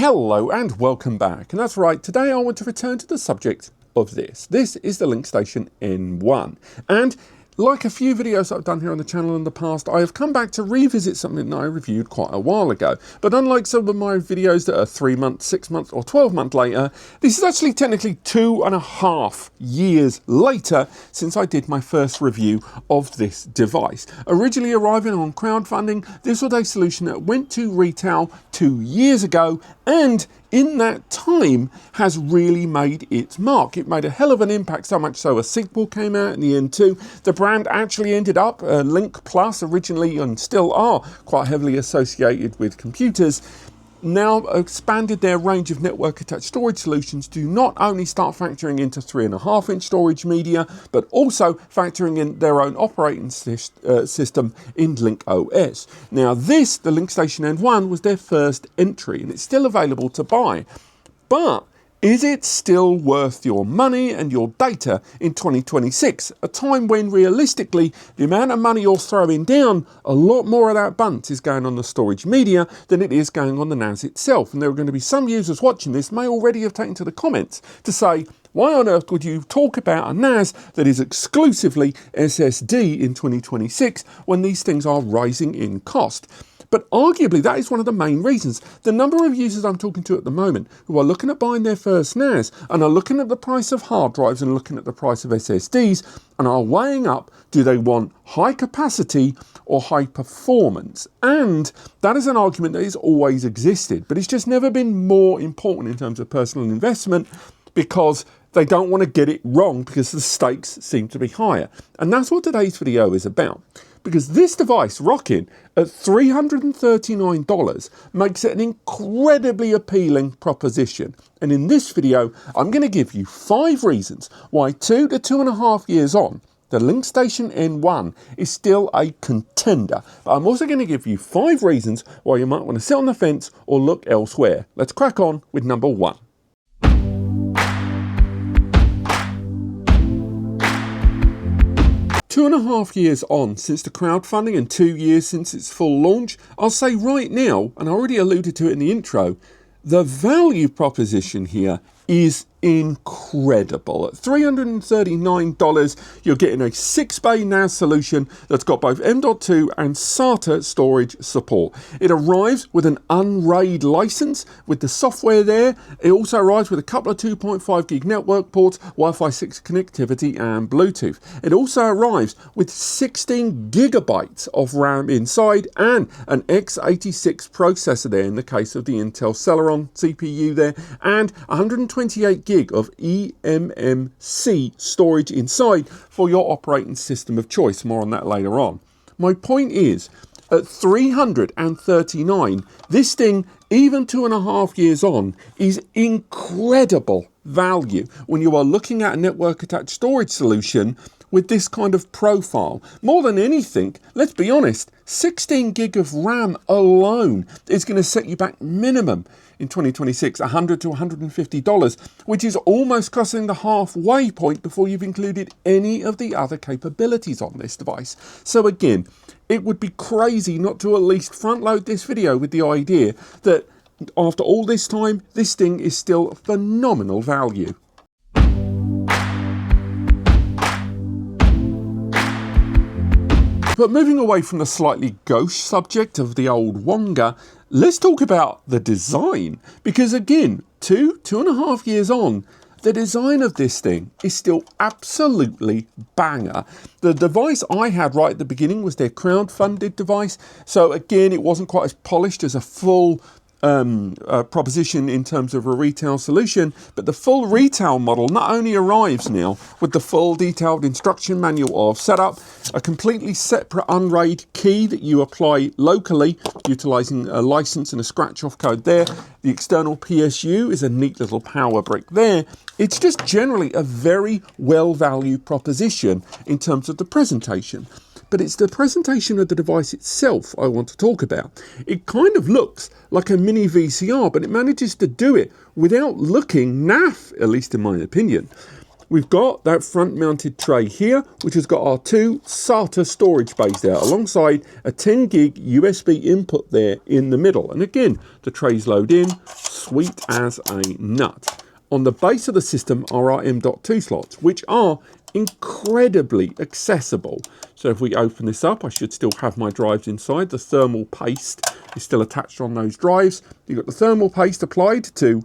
Hello and welcome back. And that's right, today I want to return to the subject of this. This is the LinkStation N1. And like a few videos I've done here on the channel in the past, I have come back to revisit something that I reviewed quite a while ago. But unlike some of my videos that are 3 months, 6 months or 12 months later, this is actually technically 2.5 years later since I did my first review of this device. Originally arriving on crowdfunding, this was a solution that went to retail 2 years ago and in that time has really made its mark. It made a hell of an impact, so much so a sequel came out in the N2. The brand actually ended up, Link Plus originally and still are quite heavily associated with computers, now expanded their range of network attached storage solutions to not only start factoring into 3.5-inch storage media, but also factoring in their own operating system in Link OS. Now this, the LinkStation N1, was their first entry and it's still available to buy. But is it still worth your money and your data in 2026? A time when realistically, the amount of money you're throwing down, a lot more of that bunch is going on the storage media than it is going on the NAS itself. And there are going to be some users watching this may already have taken to the comments to say, why on earth would you talk about a NAS that is exclusively SSD in 2026 when these things are rising in cost? But arguably, that is one of the main reasons. The number of users I'm talking to at the moment who are looking at buying their first NAS and are looking at the price of hard drives and looking at the price of SSDs and are weighing up, do they want high capacity or high performance? And that is an argument that has always existed, but it's just never been more important in terms of personal investment because they don't want to get it wrong because the stakes seem to be higher. And that's what today's video is about. Because this device, rocking at $339, makes it an incredibly appealing proposition. And in this video, I'm going to give you 5 reasons why 2 to 2.5 years on, the LinkStation N1 is still a contender. But I'm also going to give you 5 reasons why you might want to sit on the fence or look elsewhere. Let's crack on with number 1. 2.5 years on since the crowdfunding and 2 years since its full launch, I'll say right now, and I already alluded to it in the intro, the value proposition here is incredible. At $339, you're getting a 6-bay NAS solution that's got both M.2 and SATA storage support. It arrives with an Unraid license with the software there. It also arrives with a couple of 2.5 gig network ports, Wi-Fi 6 connectivity and Bluetooth. It also arrives with 16 gigabytes of RAM inside and an x86 processor there in the case of the Intel Celeron CPU there, and 128 gig of eMMC storage inside for your operating system of choice. More on that later on. My point is, at $339, this thing, even 2.5 years on, is incredible value when you are looking at a network attached storage solution with this kind of profile. More than anything, let's be honest, 16 gig of RAM alone is going to set you back minimum in 2026, $100 to $150, which is almost crossing the halfway point before you've included any of the other capabilities on this device. So again, it would be crazy not to at least front load this video with the idea that after all this time, this thing is still phenomenal value. But moving away from the slightly gauche subject of the old Wonga, let's talk about the design. Because again, 2.5 years on, the design of this thing is still absolutely banger. The device I had right at the beginning was their crowd-funded device. So again, it wasn't quite as polished as a full proposition in terms of a retail solution, but the full retail model not only arrives now with the full detailed instruction manual of setup, a completely separate Unraid key that you apply locally utilizing a license and a scratch off code there. The external PSU is a neat little power brick there. It's just generally a very well valued proposition in terms of the presentation. But it's the presentation of the device itself I want to talk about. It kind of looks like a mini VCR, but it manages to do it without looking naff, at least in my opinion. We've got that front mounted tray here, which has got our 2 SATA storage bays there, alongside a 10 gig USB input there in the middle. And again, the trays load in, sweet as a nut. On the base of the system are our M.2 slots, which are incredibly accessible. So if we open this up, I should still have my drives inside. The thermal paste is still attached on those drives. You've got the thermal paste applied to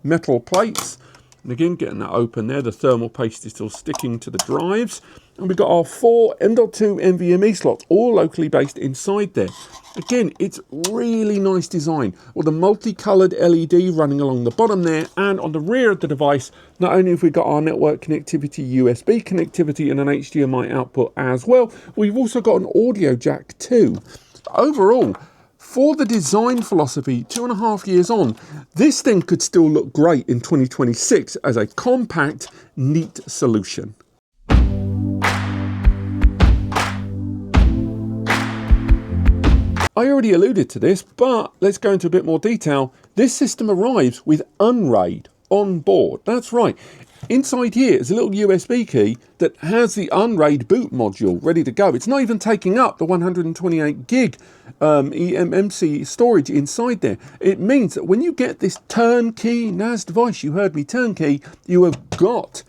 metal plates. And again, getting that open there, the thermal paste is still sticking to the drives. And we've got our 4 M.2 NVMe slots, all locally based inside there. Again, it's really nice design. With the multicolored LED running along the bottom there, and on the rear of the device, not only have we got our network connectivity, USB connectivity, and an HDMI output as well, we've also got an audio jack too. Overall, for the design philosophy, 2.5 years on, this thing could still look great in 2026 as a compact, neat solution. I already alluded to this, but let's go into a bit more detail. This system arrives with Unraid on board. That's right. Inside here is a little USB key that has the Unraid boot module ready to go. It's not even taking up the 128 gig eMMC storage inside there. It means that when you get this turnkey NAS device, you heard me, turnkey, you have got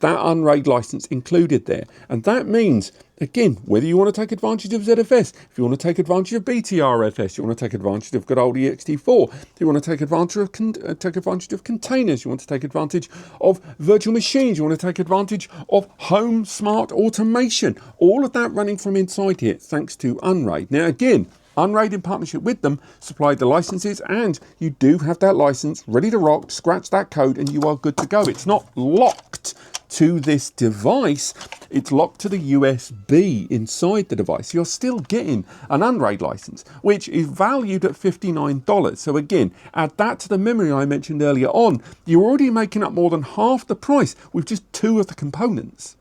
that Unraid license included there. And that means, again, whether you want to take advantage of ZFS, if you want to take advantage of BTRFS, you want to take advantage of good old ext4, you want to take advantage of containers, you want to take advantage of virtual machines, you want to take advantage of home smart automation, all of that running from inside here thanks to Unraid. Now again, Unraid, in partnership with them, supplied the licenses, and you do have that license ready to rock. Scratch that code and you are good to go. It's not locked to this device, it's locked to the USB inside the device. You're still getting an Unraid license, which is valued at $59. So again, add that to the memory I mentioned earlier on, you're already making up more than half the price with just 2 of the components.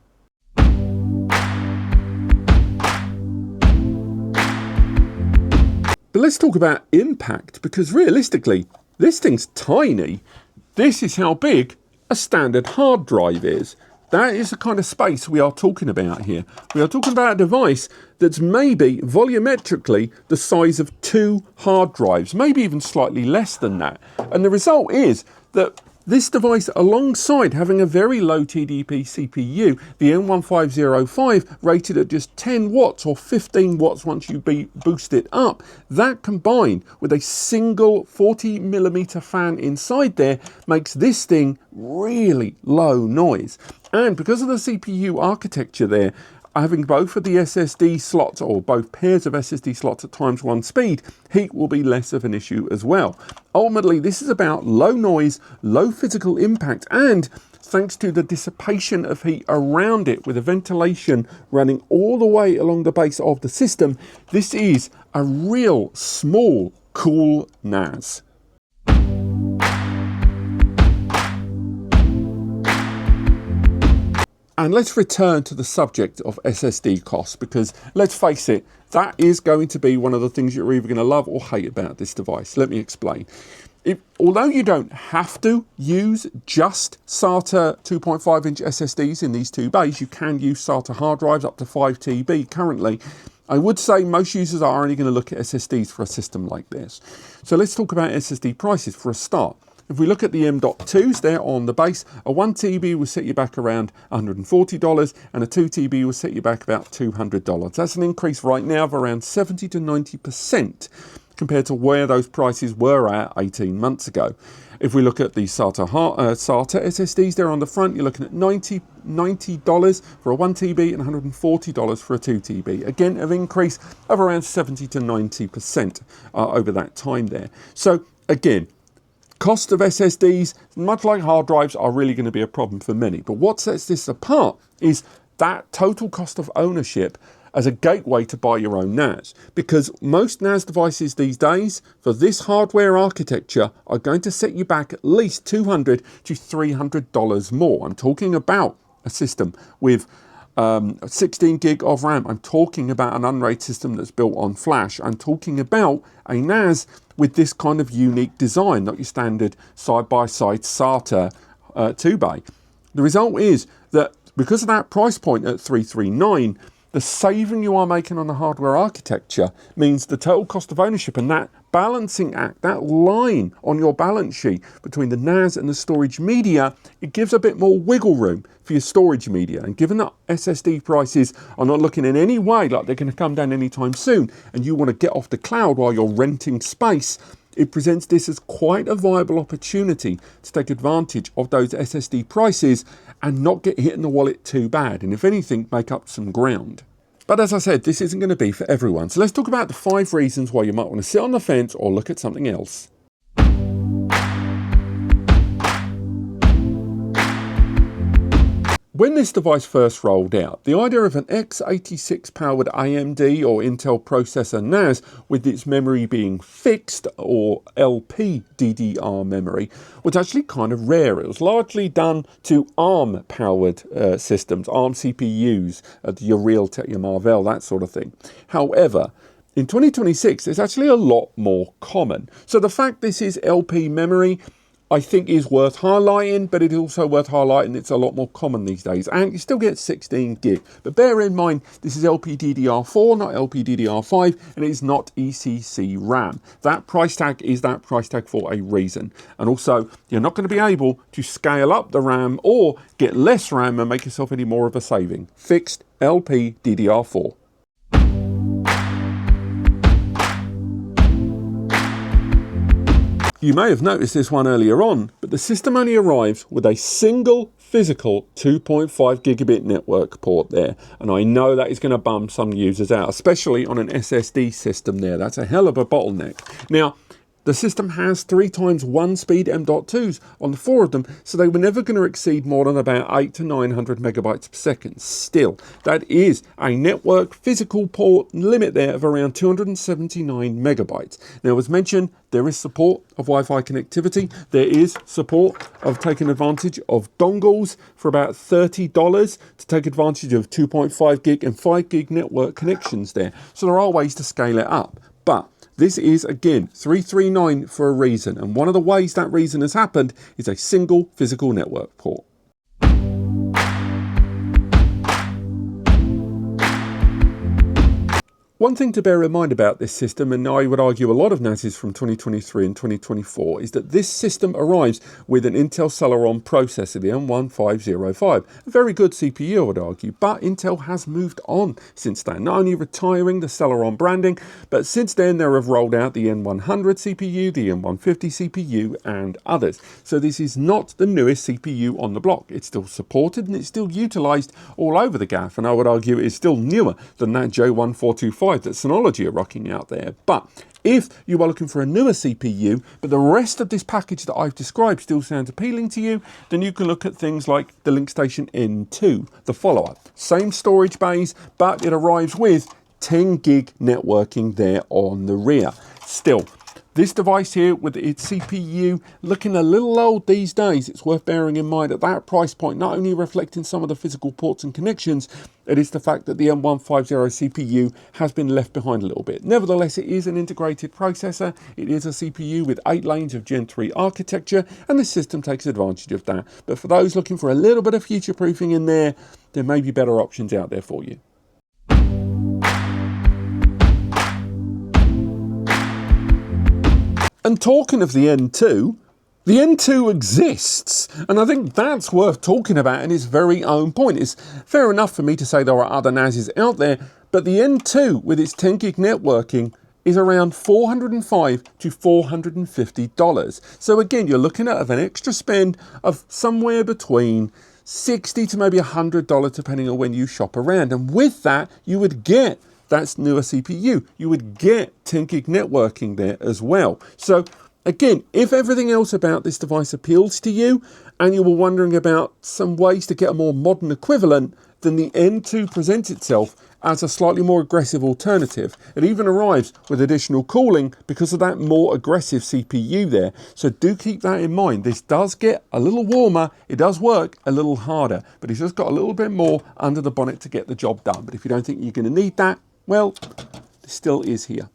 But let's talk about impact, because realistically, this thing's tiny. This is how big a standard hard drive is. That is the kind of space we are talking about here. We are talking about a device that's maybe volumetrically the size of 2 hard drives, maybe even slightly less than that. And the result is that this device, alongside having a very low TDP CPU, the N1505, rated at just 10 watts or 15 watts once you boost it up, that combined with a single 40mm fan inside there makes this thing really low noise. And because of the CPU architecture there, having both of the SSD slots, or both pairs of SSD slots at ×1 speed, heat will be less of an issue as well. Ultimately, this is about low noise, low physical impact, and thanks to the dissipation of heat around it with the ventilation running all the way along the base of the system, this is a real small, cool NAS. And let's return to the subject of SSD costs, because let's face it, that is going to be one of the things you're either going to love or hate about this device. Let me explain. Although you don't have to use just SATA 2.5-inch SSDs in these 2 bays, you can use SATA hard drives up to 5 TB currently. I would say most users are only going to look at SSDs for a system like this. So let's talk about SSD prices for a start. If we look at the M.2s there on the base, a 1 TB will set you back around $140, and a 2 TB will set you back about $200. That's an increase right now of around 70 to 90% compared to where those prices were at 18 months ago. If we look at the SATA SSDs there on the front, you're looking at $90 for a 1 TB and $140 for a 2 TB. Again, an increase of around 70 to 90% over that time there. So again, cost of SSDs, much like hard drives, are really going to be a problem for many. But what sets this apart is that total cost of ownership as a gateway to buy your own NAS. Because most NAS devices these days, for this hardware architecture, are going to set you back at least $200 to $300 more. I'm talking about a system with 16 gig of RAM. I'm talking about an Unraid system that's built on flash. I'm talking about a NAS with this kind of unique design, not your standard side-by-side SATA 2-bay. The result is that because of that price point at $339, the saving you are making on the hardware architecture means the total cost of ownership and that balancing act, that line on your balance sheet between the NAS and the storage media, it gives a bit more wiggle room for your storage media. And given that SSD prices are not looking in any way like they're going to come down anytime soon, and you want to get off the cloud while you're renting space, it presents this as quite a viable opportunity to take advantage of those SSD prices and not get hit in the wallet too bad, and if anything, make up some ground. But as I said, this isn't going to be for everyone. So let's talk about the 5 reasons why you might want to sit on the fence or look at something else. When this device first rolled out, the idea of an x86 powered AMD or Intel processor NAS with its memory being fixed or LPDDR memory was actually kind of rare. It was largely done to ARM powered systems, ARM CPUs, your Realtek, your Marvell, that sort of thing. However, in 2026, it's actually a lot more common. So the fact this is LP memory, I think is worth highlighting, but it is also worth highlighting it's a lot more common these days, and you still get 16 gig. But bear in mind, this is LPDDR4, not LPDDR5, and it is not ECC RAM. That price tag is that price tag for a reason. And also, you're not going to be able to scale up the RAM or get less RAM and make yourself any more of a saving. Fixed LPDDR4. You may have noticed this one earlier on, but the system only arrives with a single physical 2.5 gigabit network port there. And I know that is going to bum some users out, especially on an SSD system there. That's a hell of a bottleneck. Now, the system has 3 times 1 speed M.2s on the 4 of them, so they were never going to exceed more than about 800 to 900 megabytes per second. Still, that is a network physical port limit there of around 279 megabytes. Now, as mentioned, there is support of Wi-Fi connectivity. There is support of taking advantage of dongles for about $30 to take advantage of 2.5 gig and 5 gig network connections there. So there are ways to scale it up. But this is, again, 339 for a reason, and one of the ways that reason has happened is a single physical network port. One thing to bear in mind about this system, and I would argue a lot of NASes from 2023 and 2024, is that this system arrives with an Intel Celeron processor, the M1505. A very good CPU, I would argue, but Intel has moved on since then, not only retiring the Celeron branding, but since then they have rolled out the N100 CPU, the N150 CPU, and others. So this is not the newest CPU on the block. It's still supported and it's still utilized all over the gaff, and I would argue it is still newer than that J1425 that Synology are rocking out there. But if you are looking for a newer CPU, but the rest of this package that I've described still sounds appealing to you, then you can look at things like the LinkStation N2, the follower. Same storage bays, but it arrives with 10 gig networking there on the rear. Still, this device here with its CPU looking a little old these days. It's worth bearing in mind at that price point, not only reflecting some of the physical ports and connections, it is the fact that the M150 CPU has been left behind a little bit. Nevertheless, it is an integrated processor. It is a CPU with 8 lanes of Gen 3 architecture, and the system takes advantage of that. But for those looking for a little bit of future-proofing in there may be better options out there for you. And talking of the N2 exists, and I think that's worth talking about in its very own point. It's fair enough for me to say there are other NASes out there, but the N2 with its 10 gig networking is around $405 to $450. So again, you're looking at an extra spend of somewhere between $60 to maybe $100 depending on when you shop around. And with that, you would get that newer CPU. You would get 10 gig networking there as well. So again, if everything else about this device appeals to you and you were wondering about some ways to get a more modern equivalent, then the N2 presents itself as a slightly more aggressive alternative. It even arrives with additional cooling because of that more aggressive CPU there. So do keep that in mind. This does get a little warmer, it does work a little harder, but it's just got a little bit more under the bonnet to get the job done. But if you don't think you're going to need that, well, it still is here.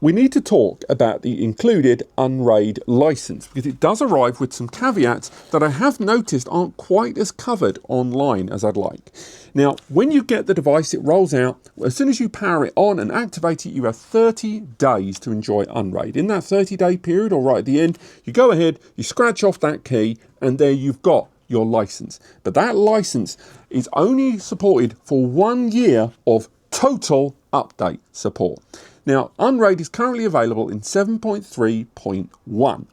we need to talk about the included Unraid license, because it does arrive with some caveats that I have noticed aren't quite as covered online as I'd like. Now, when you get the device, it rolls out. As soon as you power it on and activate it, you have 30 days to enjoy Unraid. In that 30-day period, or right at the end, you go ahead, you scratch off that key, and there you've got your license. But that license is only supported for 1 year of total update support. Now, Unraid is currently available in 7.3.1.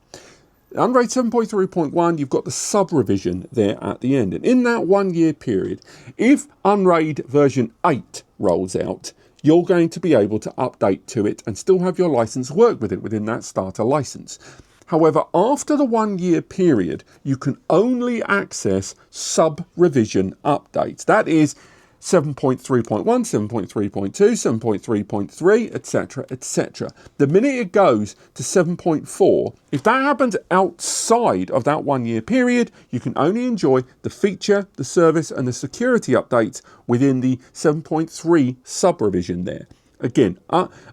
Unraid 7.3.1, you've got the sub-revision there at the end. And in that 1 year period, if Unraid version 8 rolls out, you're going to be able to update to it and still have your license work with it within that starter license. However, after the 1 year period, you can only access sub-revision updates. That is 7.3.1, 7.3.2, 7.3.3, etc., etc. The minute it goes to 7.4, if that happens outside of that 1 year period, you can only enjoy the feature, the service, and the security updates within the 7.3 sub-revision there. Again,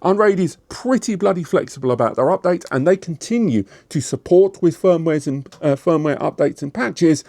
Unraid is pretty bloody flexible about their updates, and they continue to support with firmware updates and patches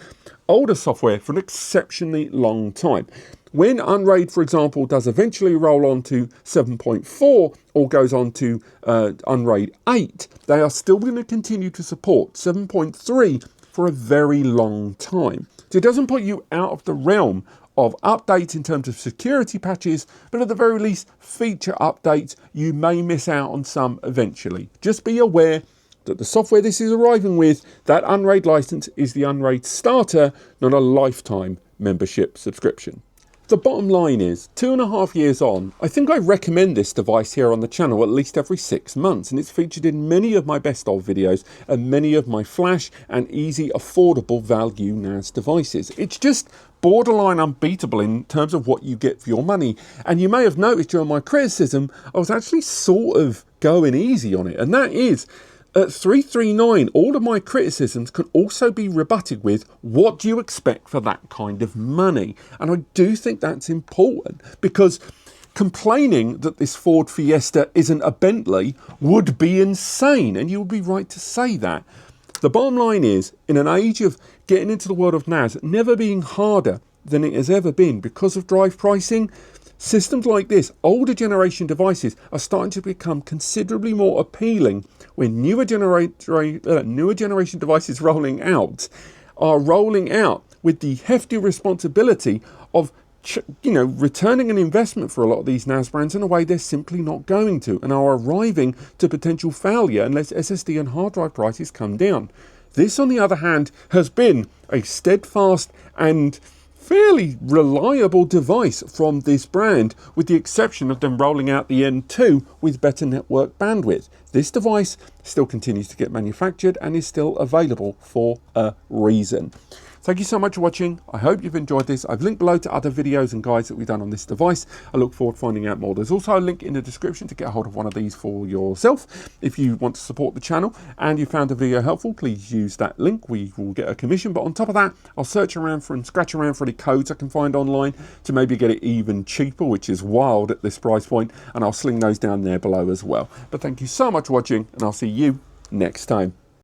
older software for an exceptionally long time. When Unraid, for example, does eventually roll on to 7.4 or goes on to Unraid 8, they are still going to continue to support 7.3 for a very long time. So it doesn't put you out of the realm of updates in terms of security patches, but at the very least, feature updates, you may miss out on some eventually. Just be aware that the software this is arriving with, that Unraid license, is the Unraid starter, not a lifetime membership subscription. The bottom line is, 2.5 years on, I think I recommend this device here on the channel at least every 6 months, and it's featured in many of my best of videos and many of my flash and easy affordable value NAS devices. It's just borderline unbeatable in terms of what you get for your money. And you may have noticed during my criticism, I was actually sort of going easy on it, and that is, at 339, all of my criticisms can also be rebutted with, what do you expect for that kind of money? And I do think that's important, because complaining that this Ford Fiesta isn't a Bentley would be insane, and you would be right to say that. The bottom line is, in an age of getting into the world of NAS never being harder than it has ever been because of drive pricing, systems like this, older generation devices, are starting to become considerably more appealing when newer generation devices are rolling out with the hefty responsibility of returning an investment for a lot of these NAS brands in a way they're simply not going to, and are arriving to potential failure unless SSD and hard drive prices come down. This, on the other hand, has been a steadfast and fairly reliable device from this brand, with the exception of them rolling out the N2 with better network bandwidth. This device still continues to get manufactured and is still available for a reason. Thank you so much for watching. I hope you've enjoyed this. I've linked below to other videos and guides that we've done on this device. I look forward to finding out more. There's also a link in the description to get a hold of one of these for yourself. If you want to support the channel and you found the video helpful, please use that link. We will get a commission. But on top of that, I'll search around for and scratch around for any codes I can find online to maybe get it even cheaper, which is wild at this price point. And I'll sling those down there below as well. But thank you so much for watching, and I'll see you next time.